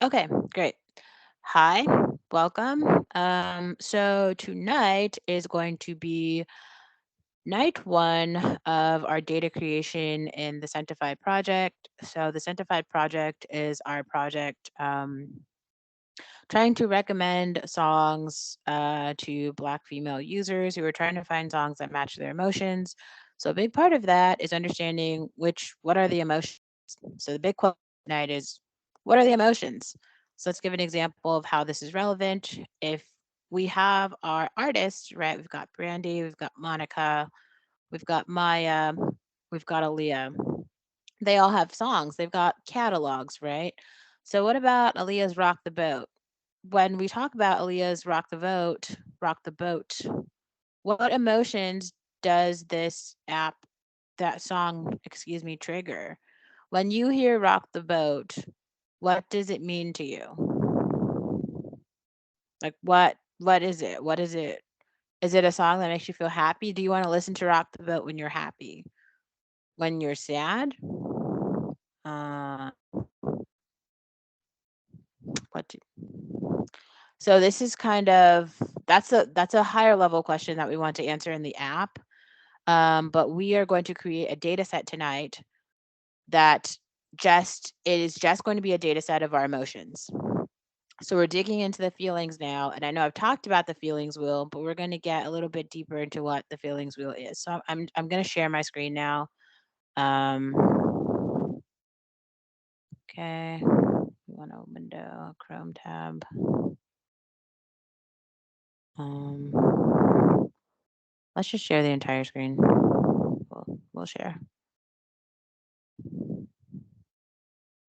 Okay, great. Hi, welcome. So tonight is going to be night one of our data creation in the Sanctified project. So the Sanctified project is our project trying to recommend songs to Black female users who are trying to find songs that match their emotions. So a big part of that is understanding what are the emotions. So the big question tonight is, what are the emotions? So let's give an example of how this is relevant. If we have our artists, right? We've got Brandy, we've got Monica, we've got Maya, we've got Aaliyah. They all have songs. They've got catalogs, right? So what about Aaliyah's Rock the Boat? When we talk about Aaliyah's Rock the Boat, what emotions does this that song, excuse me, trigger? When you hear Rock the Boat, what does it mean to you? Like what is it? What is it? Is it a song that makes you feel happy? Do you want to listen to Rock the Boat when you're happy? When you're sad? Uh what do, so this is kind of that's a higher level question that we want to answer in the app. But we are going to create a data set tonight that just it is just going to be a data set of our emotions. So we're digging into the feelings now, and I know I've talked about the feelings wheel, but we're going to get a little bit deeper into what the feelings wheel is. So I'm going to share my screen now. Um, okay, we want to window Chrome tab. Um, let's just share the entire screen. We'll share.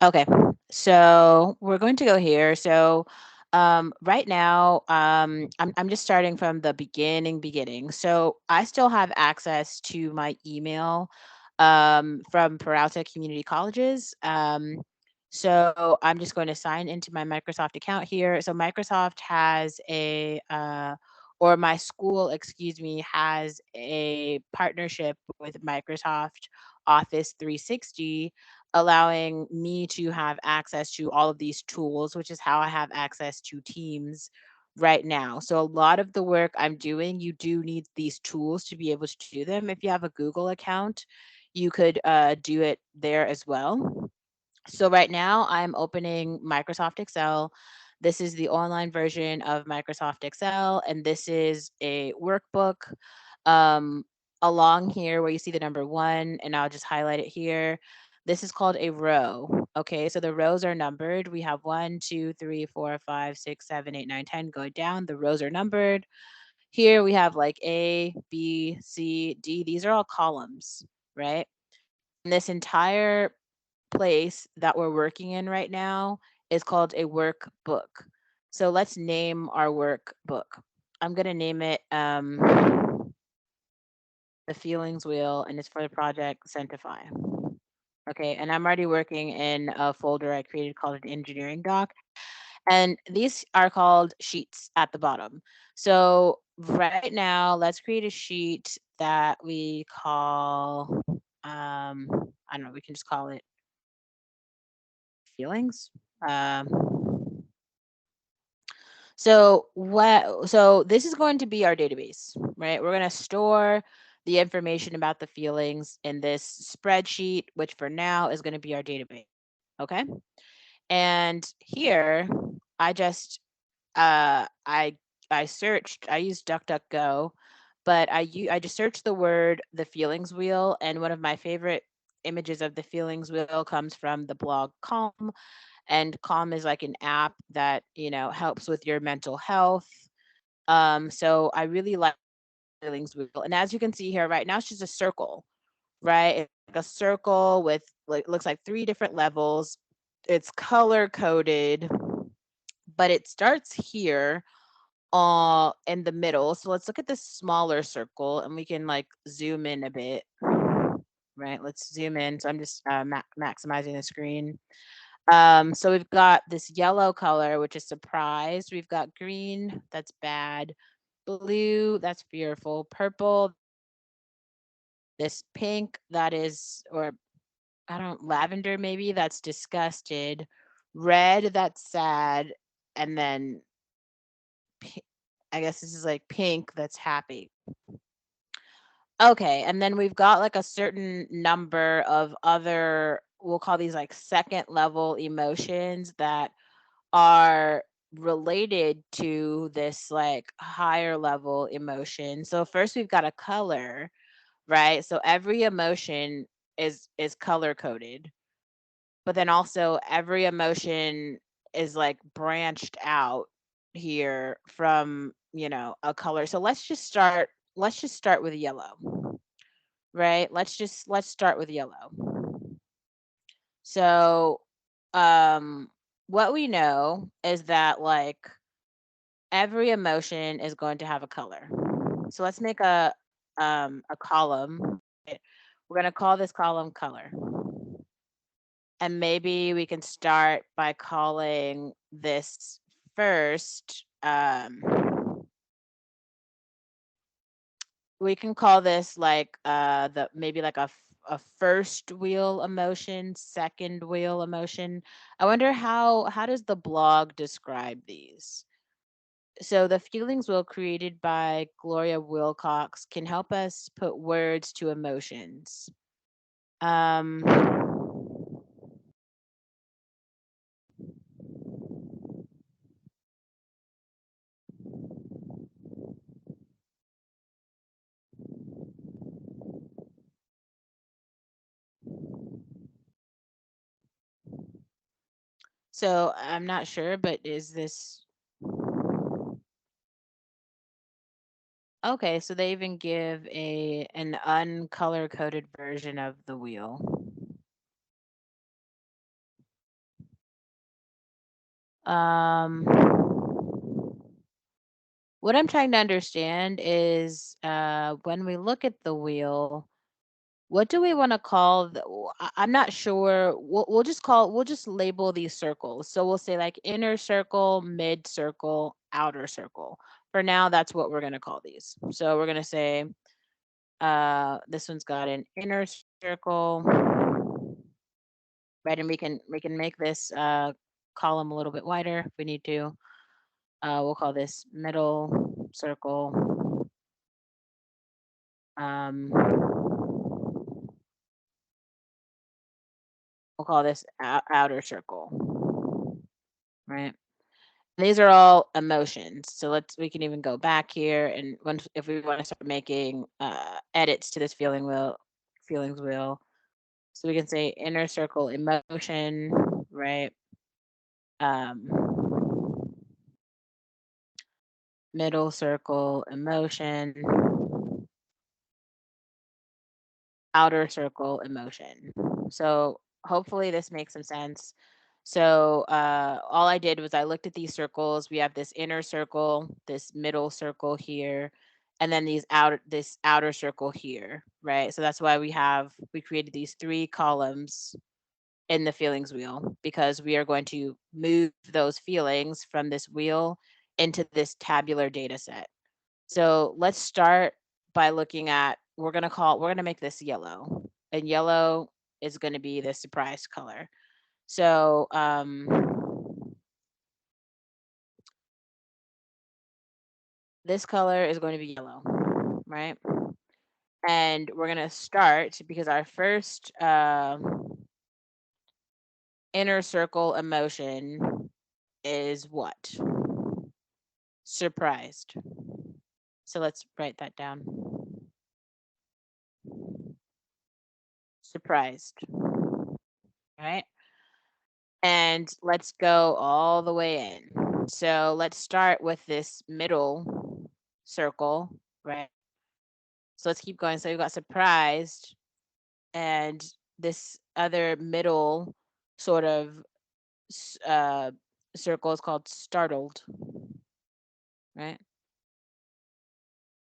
Okay, so we're going to go here. So right now, I'm just starting from the beginning. So I still have access to my email from Peralta Community Colleges. So I'm just going to sign into my Microsoft account here. So Microsoft has or my school, excuse me, has a partnership with Microsoft Office 360, allowing me to have access to all of these tools, which is how I have access to Teams right now. So a lot of the work I'm doing, you do need these tools to be able to do them. If you have a Google account, you could do it there as well. So right now I'm opening Microsoft Excel. This is the online version of Microsoft Excel, and this is a workbook. Um, Along here where you see the number one, and I'll just highlight it here. This is called a row. Okay, so the rows are numbered. We have 1, 2, 3, 4, 5, 6, 7, 8, 9, 10 going down. The rows are numbered. Here we have like A, B, C, D. These are all columns, right? And this entire place that we're working in right now is called a workbook. So let's name our workbook. I'm going to name it the feelings wheel, and it's for the project Sanctify. Okay, and I'm already working in a folder I created called an engineering doc. And these are called sheets at the bottom. So right now, let's create a sheet that we call, I don't know, we can just call it feelings. Um, so this is going to be our database, right? We're going to store the information about the feelings in this spreadsheet, which for now is going to be our database. Okay. And here I just uh I I searched, I used DuckDuckGo, but I just searched the word the feelings wheel, and one of my favorite images of the feelings wheel comes from the blog Calm. And Calm is like an app that, helps with your mental health. So I really like feelings wheel. And as you can see here right now, it's just a circle, right? It's like a circle with like looks like three different levels. It's color coded, but it starts here in the middle. So let's look at this smaller circle and we can like zoom in a bit, right? Let's zoom in. So I'm just maximizing the screen. So we've got this yellow color, which is surprise. We've got green, that's bad. Blue, that's fearful. Purple, this pink, that is, or I don't, lavender maybe, that's disgusted. red that's sad, and then I guess this is like pink that's happy. Okay, and then we've got like a certain number of other, we'll call these like second level emotions that are related to this like higher level emotion. So first we've got a color, right? So every emotion is color coded. But then also every emotion is like branched out here from, a color. So let's just start with yellow, right? Let's start with yellow. So what we know is that like every emotion is going to have a color. So let's make a column. Right? We're going to call this column color. And maybe we can start by calling this first. We can call this like the maybe like a first wheel emotion, second wheel emotion. I wonder how does the blog describe these? So the feelings wheel created by Gloria Wilcox can help us put words to emotions. Um, so I'm not sure, but is this okay? So they even give an uncolor coded version of the wheel. Um, what I'm trying to understand is when we look at the wheel, what do we want to call I'm not sure. We'll just label these circles. So we'll say like inner circle, mid circle, outer circle. For now, that's what we're going to call these. So we're going to say this one's got an inner circle, right? And we can make this column a little bit wider if we need to. We'll call this middle circle. Um, we'll call this outer circle, right? These are all emotions. So we can even go back here and if we want to start making edits to this feelings wheel. So we can say inner circle emotion, right? Um, middle circle emotion, outer circle emotion. So hopefully this makes some sense. So all I did was I looked at these circles. We have this inner circle, this middle circle here, and then this outer circle here, right? So that's why we created these three columns in the feelings wheel because we are going to move those feelings from this wheel into this tabular data set. So let's start by looking at we're gonna make this yellow. And yellow is gonna be the surprise color. So this color is going to be yellow, right? And we're gonna start because our first inner circle emotion is what? Surprised. So let's write that down. Surprised. Right? And let's go all the way in. So let's start with this middle circle, right? So let's keep going. So we've got surprised, and this other middle sort of circle is called startled, right?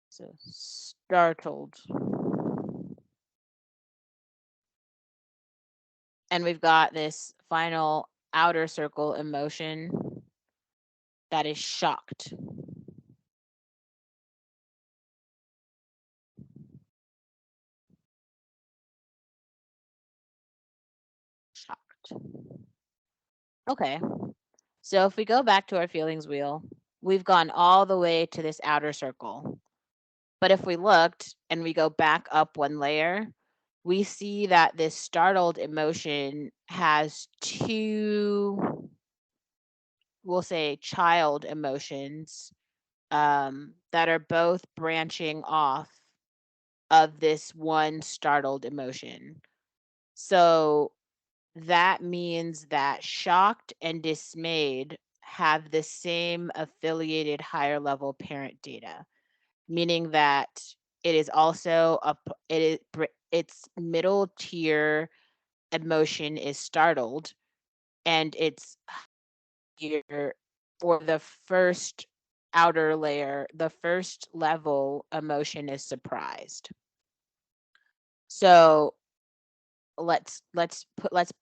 So startled. And we've got this final outer circle emotion that is shocked. Shocked. Okay. So if we go back to our feelings wheel, we've gone all the way to this outer circle. But if we looked and we go back up one layer, we see that this startled emotion has two, we'll say, child emotions that are both branching off of this one startled emotion. So that means that shocked and dismayed have the same affiliated higher level parent data, meaning that it is also its middle tier emotion is startled, and its higher, or the first outer layer, the first level emotion is surprised. So let's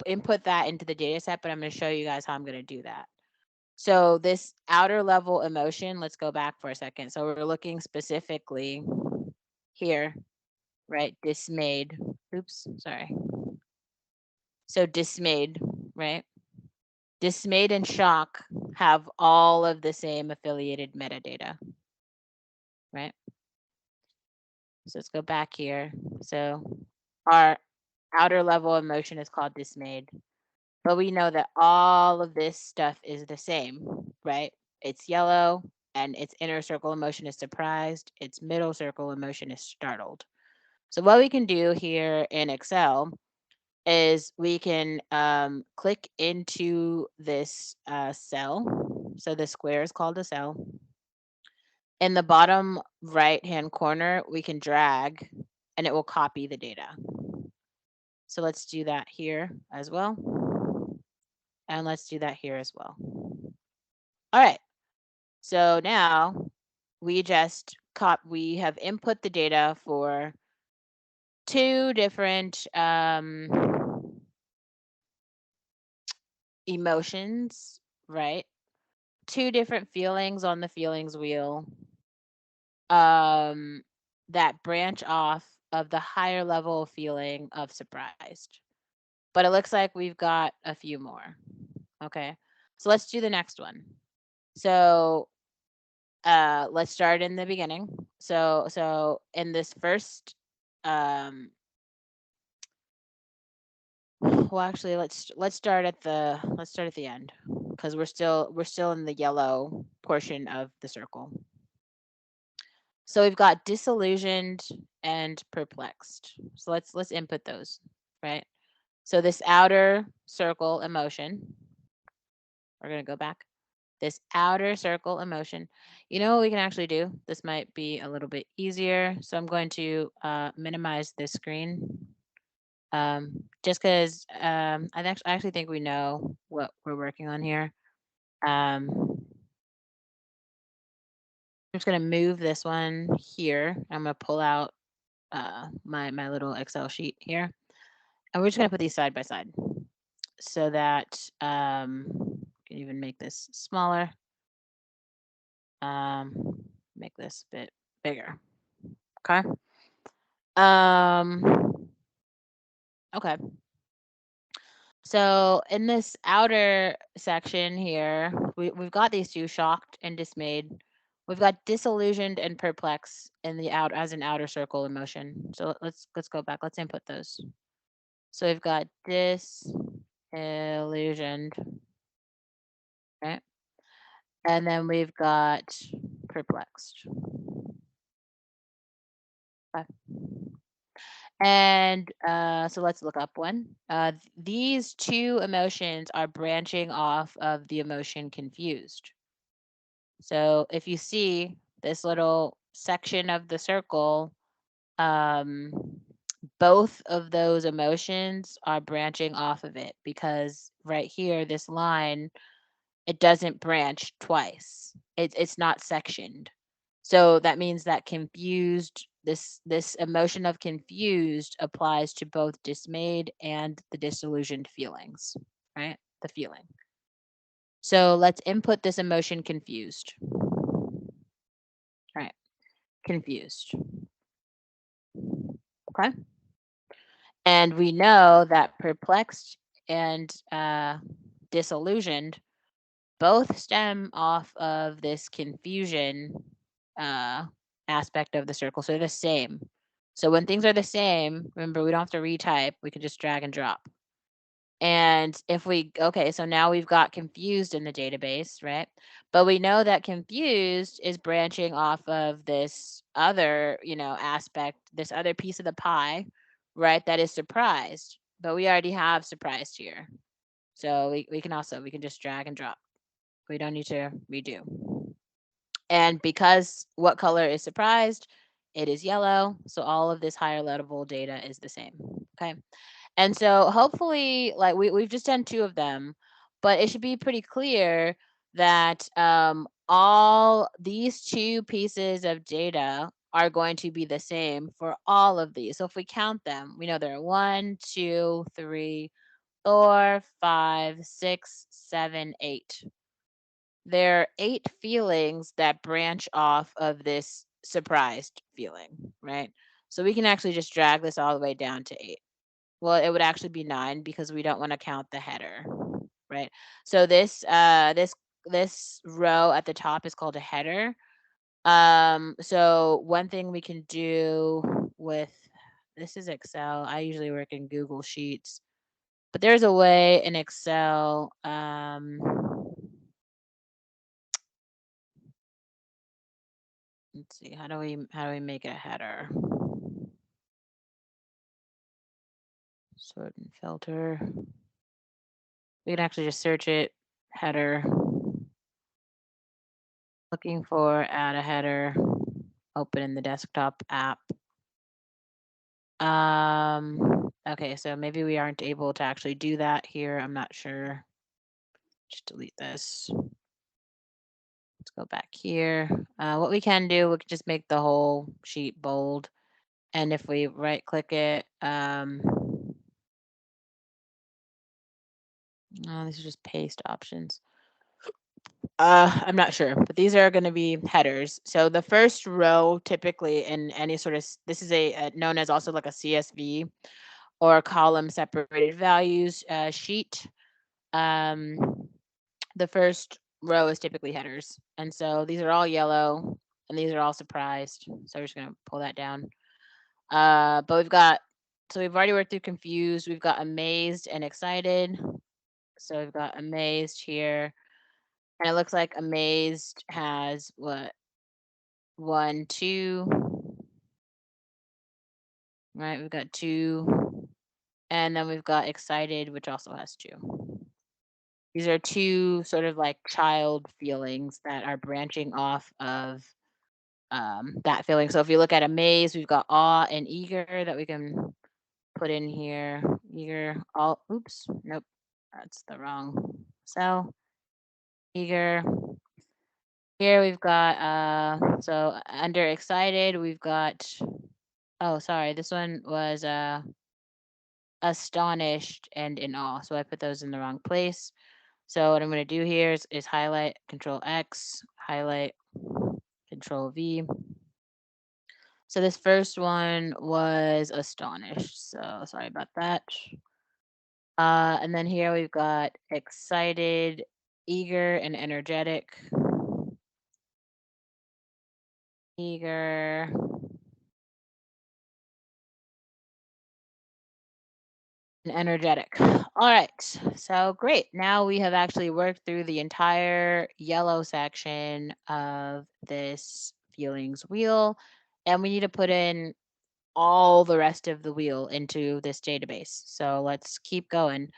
input that into the data set, but I'm going to show you guys how I'm going to do that. So this outer level emotion, let's go back for a second. So we're looking specifically here, right? Dismayed. Oops, sorry. So dismayed, right? Dismayed and shock have all of the same affiliated metadata, right? So let's go back here. So our outer level emotion is called dismayed, but we know that all of this stuff is the same, right? It's yellow, and its inner circle emotion is surprised. Its middle circle emotion is startled. So what we can do here in Excel is we can click into this cell. So the square is called a cell. In the bottom right-hand corner, we can drag and it will copy the data. So let's do that here as well. And let's do that here as well. All right. So now we have input the data for two different emotions, right? Two different feelings on the feelings wheel um, that branch off of the higher level feeling of surprised. But it looks like we've got a few more. Okay. So let's do the next one. So let's start in the beginning. So in this first well, actually, let's start at the end, because we're still in the yellow portion of the circle. So we've got disillusioned and perplexed. So let's input those, right? So this outer circle emotion, we're going to go back. This outer circle emotion. You know what we can actually do? This might be a little bit easier. So I'm going to minimize this screen. Just because I actually think we know what we're working on here. I'm just going to move this one here. I'm going to pull out my little Excel sheet here. And we're just going to put these side by side so that can even make this smaller. Make this a bit bigger. Okay. Okay. So in this outer section here, we've got these two, shocked and dismayed. We've got disillusioned and perplexed in the out as an outer circle emotion. So let's go back. Let's input those. So we've got disillusioned, right? And then we've got perplexed. Okay. And so let's look up one. These two emotions are branching off of the emotion confused. So if you see this little section of the circle, um, both of those emotions are branching off of it, because right here, this line, it doesn't branch twice. It's not sectioned. So that means that confused, this emotion of confused applies to both dismayed and the disillusioned feelings, right? The feeling. So let's input this emotion confused. Right. Confused. Okay. And we know that perplexed and disillusioned, both stem off of this confusion uh, aspect of the circle. So they're the same. So when things are the same, remember, we don't have to retype. We can just drag and drop. And if we, okay, so now we've got confused in the database, right? But we know that confused is branching off of this other, aspect, this other piece of the pie, right? That is surprised. But we already have surprised here. So we can just drag and drop. We don't need to redo. And because what color is surprised, it is yellow. So all of this higher level data is the same. Okay. And so hopefully, like we've just done two of them, but it should be pretty clear that all these two pieces of data are going to be the same for all of these. So if we count them, we know there are 1, 2, 3, 4, 5, 6, 7, 8. There are 8 feelings that branch off of this surprised feeling, right? So we can actually just drag this all the way down to 8. Well, it would actually be 9 because we don't want to count the header, right? So this row at the top is called a header. So one thing we can do with this is Excel. I usually work in Google Sheets, but there's a way in Excel. Let's see, how do we make a header? Sort and filter. We can actually just search it, header, looking for add a header, open in the desktop app. Okay, so maybe we aren't able to actually do that here. I'm not sure. Just delete this. Let's go back here. What we can do, we can just make the whole sheet bold. And if we right click it, oh, these are just paste options. I'm not sure, but these are going to be headers. So the first row, typically in any sort of, this is a known as also like a CSV or column separated values sheet. Um, the first row is typically headers, and so these are all yellow, and these are all surprised. So we're just going to pull that down. But we've already worked through confused. We've got amazed and excited. So we've got amazed here. And it looks like amazed has what? 1, 2, right? We've got 2. And then we've got excited, which also has 2. These are 2 sort of like child feelings that are branching off of that feeling. So if you look at amazed, we've got awe and eager that we can put in here. Eager, all, oops, nope, that's the wrong cell. Eager. Here we've got, so under excited, we've got, oh, sorry, this one was astonished and in awe. So I put those in the wrong place. So what I'm going to do here is highlight, Control X, highlight, Control V. So this first one was astonished. So sorry about that. And then here we've got excited, eager, and energetic. Eager, and energetic. All right. So great. Now we have actually worked through the entire yellow section of this feelings wheel, and we need to put in all the rest of the wheel into this database. So let's keep going.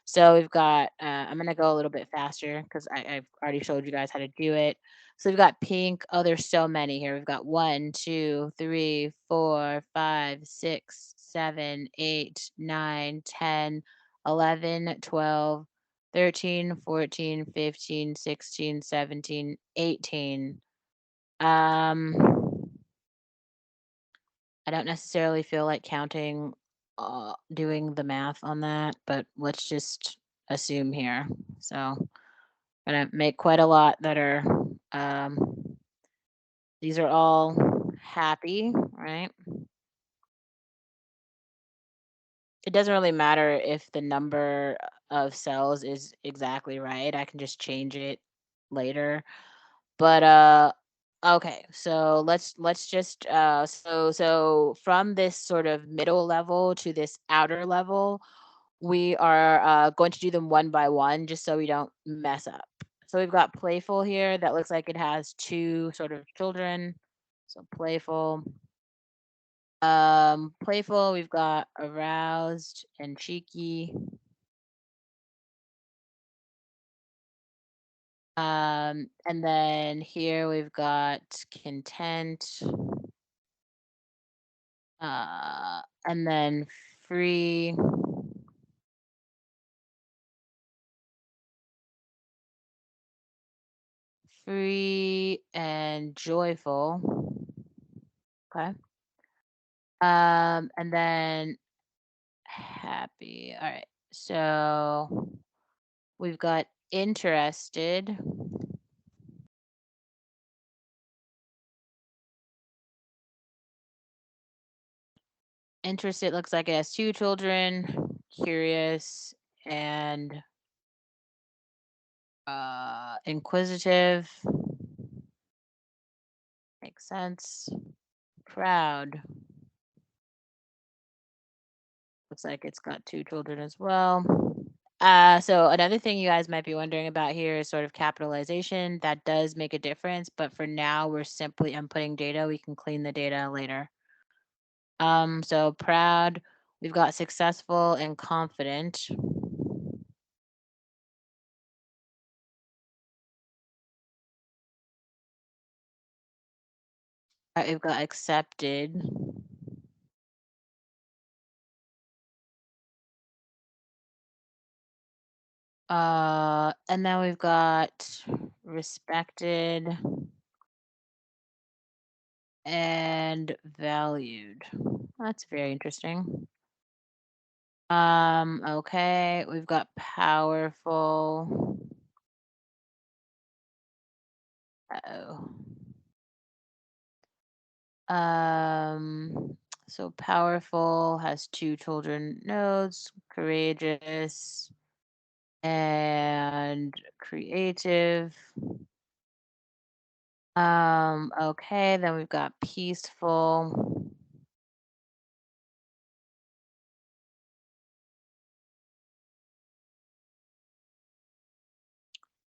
So we've got, I'm going to go a little bit faster because I've already showed you guys how to do it. So we've got pink. Oh, there's so many here. We've got 1, 2, 3, 4, 5, 6, 7, 8, 9, 10, 11, 12, 13, 14, 15, 16, 17, 18. I don't necessarily feel like counting, doing the math on that, but let's just assume here. So I'm gonna make quite a lot that are, these are all happy, right? It doesn't really matter if the number of cells is exactly right. I can just change it later. But okay, so let's just so from this sort of middle level to this outer level, we are going to do them one by one just so we don't mess up. So we've got playful here that looks like it has two sort of children. So playful. Playful, we've got aroused and cheeky. And then here we've got content, and then free, free and joyful. Okay. And then happy. All right. So we've got interested. Interested looks like it has two children, curious and inquisitive. Makes sense. Proud. Looks like it's got two children as well. So another thing you guys might be wondering about here is sort of capitalization. That does make a difference, but for now we're simply inputting data. We can clean the data later. So proud, we've got successful and confident. We've got accepted. And then we've got respected and valued. That's very interesting. Okay, we've got powerful. Uh-oh. Um, so powerful has two children nodes, courageous and creative. Okay, then we've got peaceful.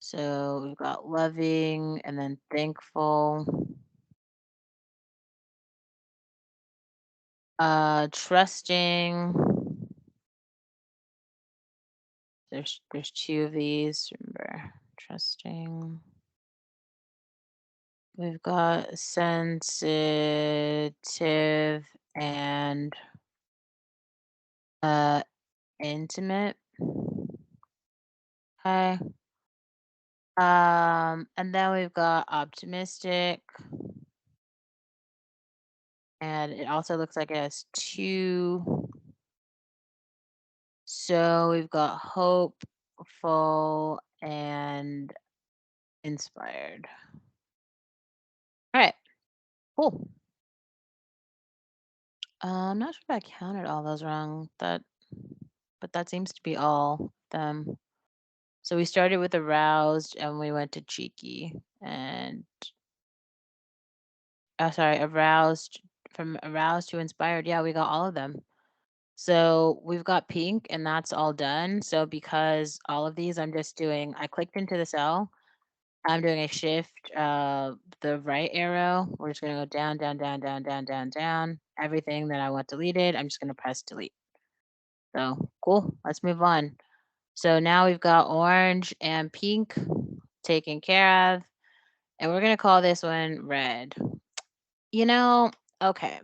So we've got loving and then thankful. Trusting. There's two of these. Remember, trusting. We've got sensitive and uh intimate. Okay. And then we've got optimistic, and it also looks like it has two. So we've got hopeful and inspired. All right, cool. I'm not sure if I counted all those wrong. But that seems to be all of them. So we started with aroused and we went to cheeky and oh sorry, aroused from aroused to inspired. Yeah, we got all of them. So we've got pink and that's all done. So because all of these I clicked into the cell. I'm doing a shift, the right arrow. We're just gonna go down, down, down, down, down, down, down. Everything that I want deleted, I'm just gonna press delete. So cool. Let's move on. So now we've got orange and pink taken care of, and we're gonna call this one red. You know, okay.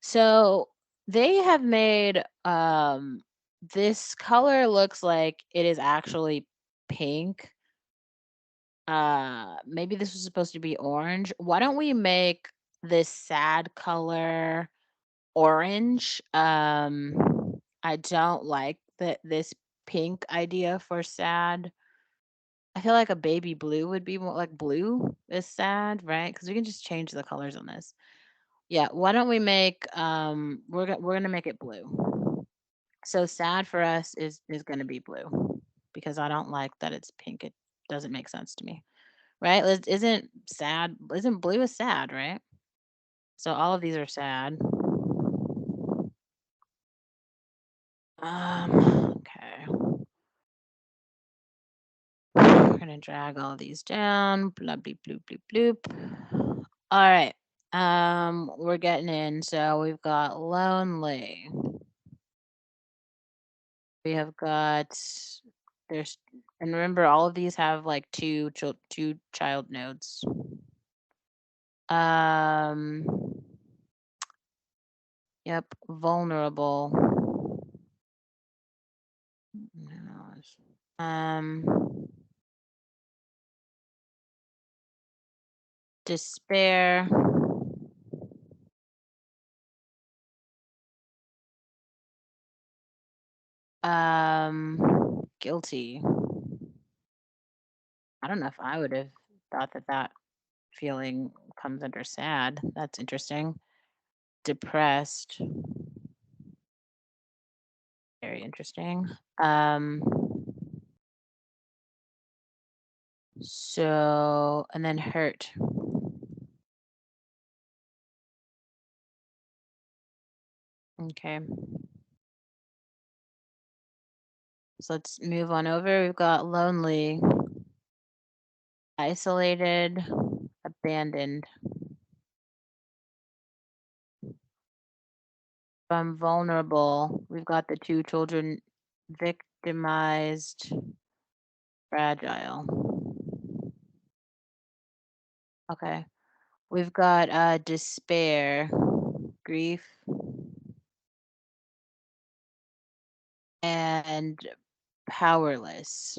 So they have made this color looks like it is actually pink. Maybe this was supposed to be orange. Why don't we make this sad color orange? I don't like this pink idea for sad. I feel like a baby blue would be more like blue is sad, right? Because we can just change the colors on this. Yeah, why don't we make we're gonna make it blue. So sad for us is gonna be blue because I don't like that it's pink. It doesn't make sense to me, right? Isn't sad? Isn't blue is sad, right? So all of these are sad. Okay. We're gonna drag all these down. Blah bleep bloop bloop bloop. All right. We're getting in. So we've got lonely. We have got there's and remember all of these have like two child nodes. Um yep, vulnerable. Um despair. Guilty. I don't know if I would have thought that feeling comes under sad. That's interesting. Depressed. Very interesting. Um, and then hurt. Okay. So let's move on over. We've got lonely, isolated, abandoned. From vulnerable, we've got the two children victimized, fragile. Okay. We've got despair, grief, and powerless.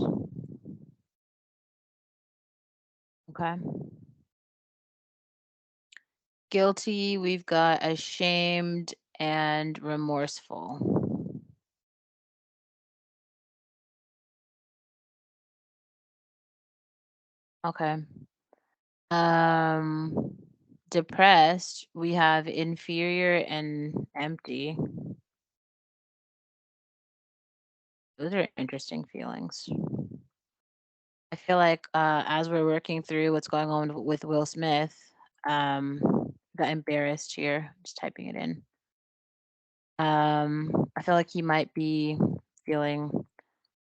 Okay. Guilty, we've got ashamed and remorseful. Okay. Um, depressed, we have inferior and empty. Those are interesting feelings. I feel like as we're working through what's going on with Will Smith, um, got embarrassed here, just typing it in. I feel like he might be feeling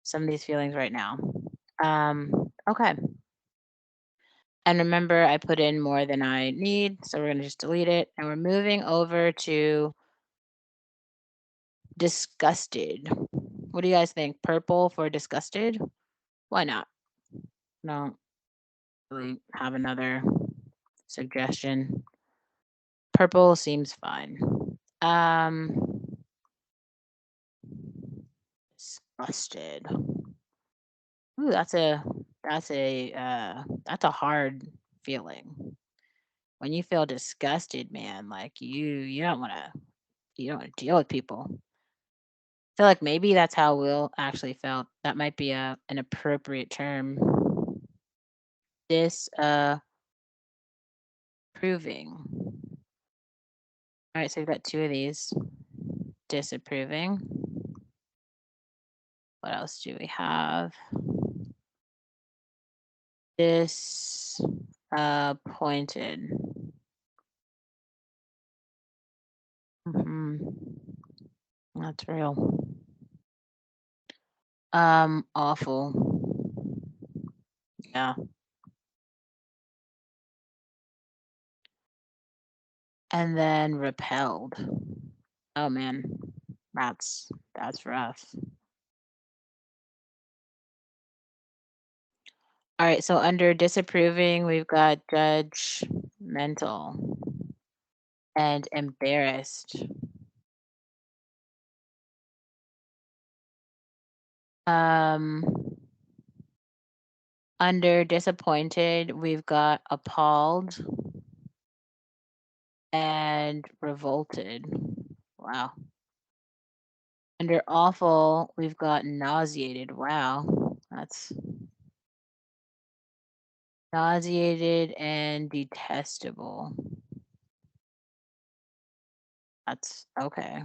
some of these feelings right now. Okay. And remember, I put in more than I need, so we're going to just delete it. And we're moving over to disgusted. What do you guys think? Purple for disgusted? Why not? No, really have another suggestion. Purple seems fine. Um, disgusted. Ooh, that's a hard feeling. When you feel disgusted, man, like you don't wanna deal with people. Feel like maybe that's how Will actually felt. That might be an appropriate term. Disapproving. All right, so we've got two of these. Disapproving. What else do we have? Disappointed. Mhm. That's real. Awful. Yeah. And then repelled. Oh man, that's rough. All right, so under disapproving, we've got judgmental and embarrassed. Um, under disappointed, we've got appalled and revolted. Wow. Under awful, we've got nauseated. Wow. That's nauseated and detestable. That's okay.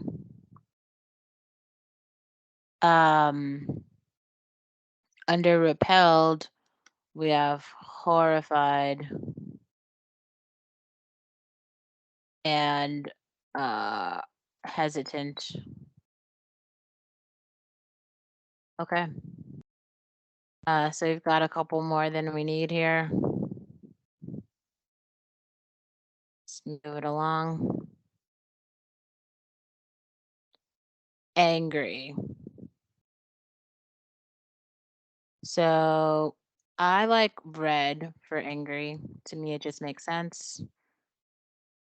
Um, Under repelled, we have horrified and uh, hesitant. Okay. So we've got a couple more than we need here. Let's move it along. Angry. So I like red for angry. To me, it just makes sense.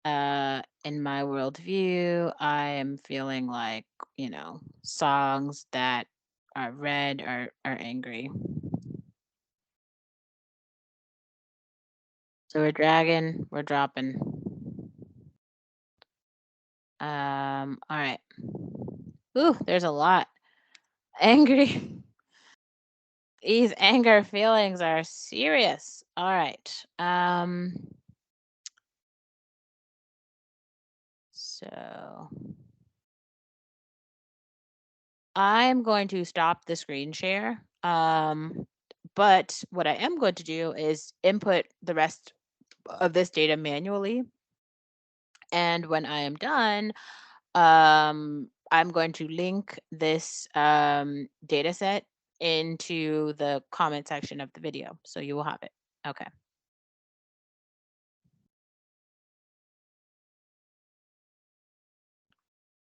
In my worldview, I am feeling like, songs that are red are angry. So we're dragging, we're dropping. All right. Ooh, there's a lot. Angry. These anger feelings are serious. All right. So I'm going to stop the screen share. But what I am going to do is input the rest of this data manually. And when I am done, I'm going to link this data set into the comment section of the video. So you will have it. Okay.